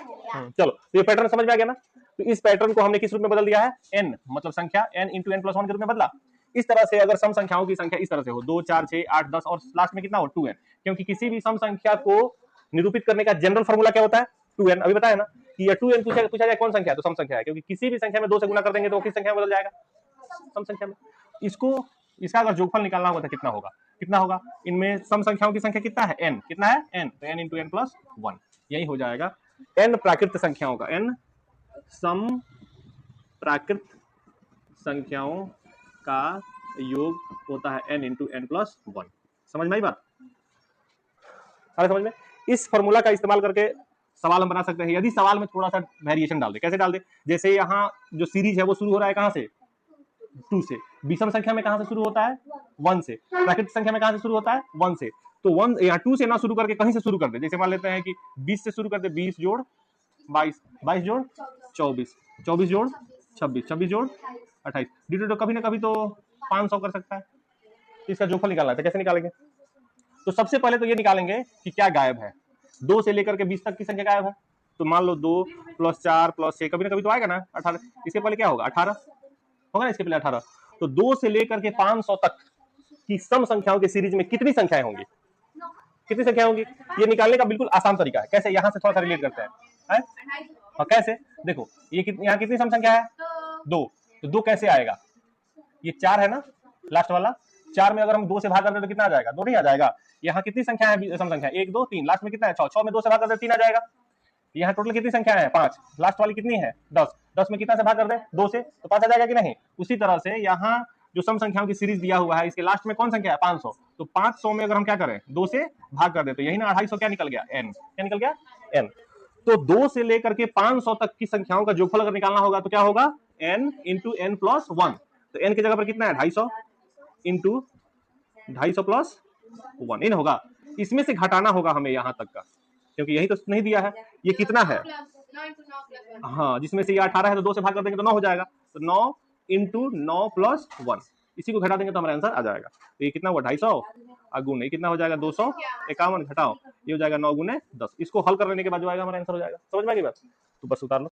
चलो, तो ये पैटर्न समझ में आ गया ना। तो इस पैटर्न को हमने किस रूप में बदल दिया है, n, मतलब संख्या n इंटू n प्लस 1 के रूप में बदला। इस तरह से अगर सम संख्याओं की संख्या इस तरह से हो 2 4 6 8 10 और लास्ट में कितना हो 2n, क्योंकि किसी भी सम संख्या को निरूपित करने का जनरल फॉर्मूला क्या होता है 2n। अभी बताया ना कि ये 2n पूछा जाए कौन संख्या है, तो सम संख्या है, क्योंकि किसी भी संख्या में 2 से गुना कर देंगे तो किस संख्या में बदल जाएगा, सम संख्या में। इसको इसका अगर जोगफल निकालना होगा तो कितना होगा, कितना होगा, इनमें सम संख्याओं की संख्या कितना है n, कितना है n, तो n इंटू n प्लस 1, यही हो जाएगा n प्राकृत संख्याओं का, n सम प्राकृत संख्याओं का योग होता है n इंटू n प्लस 1। समझ में आई बात, अरे समझ में। इस फॉर्मूला का इस्तेमाल करके सवाल हम बना सकते हैं, यदि सवाल में थोड़ा सा वेरिएशन डाल दे। कैसे डाल दे, जैसे यहाँ जो सीरीज है वो शुरू हो रहा है कहां से, 2 से, विषम संख्या में कहां से शुरू होता है 1 से, प्राकृतिक संख्या में कहां से शुरू होता है 1 से। तो 1 यहाँ 2 से ना शुरू करके कहीं से शुरू कर दे, जैसे मान लेते हैं कि 20 से शुरू कर दे, 20 जोड़ 22, 22 जोड़ 24, 24 जोड़ 26, 26 जोड़ 28, डिटो कभी ना कभी तो 500 कर सकता है। इसका जोगफल निकालना है, कैसे निकालेंगे, तो सबसे पहले तो ये निकालेंगे कि क्या गायब है, 2 से लेकर के 20 तक की संख्या गायब है। तो मान लो 2 प्लस 4 प्लस 6, कभी ना कभी तो आएगा ना 18, इसके पहले क्या होगा 18 होगा ना, इसके पहले 18। तो 2 से लेकर के 500 तक की सम संख्याओं की सीरीज में कितनी संख्याएं होंगी, कितनी संख्या होंगी, ये निकालने का बिल्कुल आसान तरीका है। कैसे, यहां से थोड़ा सा रिलेट करते हैं, और कैसे देखो, ये यहाँ कितनी सम संख्या है 2, तो 2 कैसे आएगा, ये 4 है ना लास्ट वाला, 4 में अगर हम 2 से भाग कर दे तो कितना आ जाएगा, 2 नहीं आ जाएगा। यहाँ कितनी संख्या है सम संख्या, 1 2 3, लास्ट में कितना है 6, 6 में 2 से भाग कर दे 3 आ जाएगा। यहाँ टोटल कितनी संख्या है 5, लास्ट वाली कितनी है 10, 10 में कितना से भाग कर दे 2 से, तो 5 आ जाएगा कि नहीं। उसी तरह से यहाँ जो सम संख्याओं की सीरीज दिया हुआ है, इसके लास्ट में कौन संख्या है 500, तो 500 में अगर हम क्या करें 2 से भाग कर दे तो यही ना 250 क्या निकल गया n, क्या निकल गया n। तो 2 से लेकर के 500 तक की संख्याओं का जोगफल अगर निकालना होगा तो क्या होगा n इंटू n प्लस 1। तो n की जगह पर कितना है 250 इंटू 250 प्लस 1 इन होगा। इसमें से घटाना होगा हमें यहां तक का, क्योंकि यही तो नहीं दिया है, ये कितना है, हाँ जिसमें से ये 18 है तो 2 से भाग कर देंगे तो 9 हो जाएगा, तो 9 इंटू 9 प्लस 1, इसी को घटा देंगे तो हमारा आंसर आ जाएगा। तो ये कितना हुआ 250 अगुण, ये कितना हो जाएगा 251 घटाओ, ये हो जाएगा 9 गुने 10। इसको हल कर लेने के बाद जो आएगा हमारा आंसर हो जाएगा। समझ में आ गई बात, तो बस उतार लो।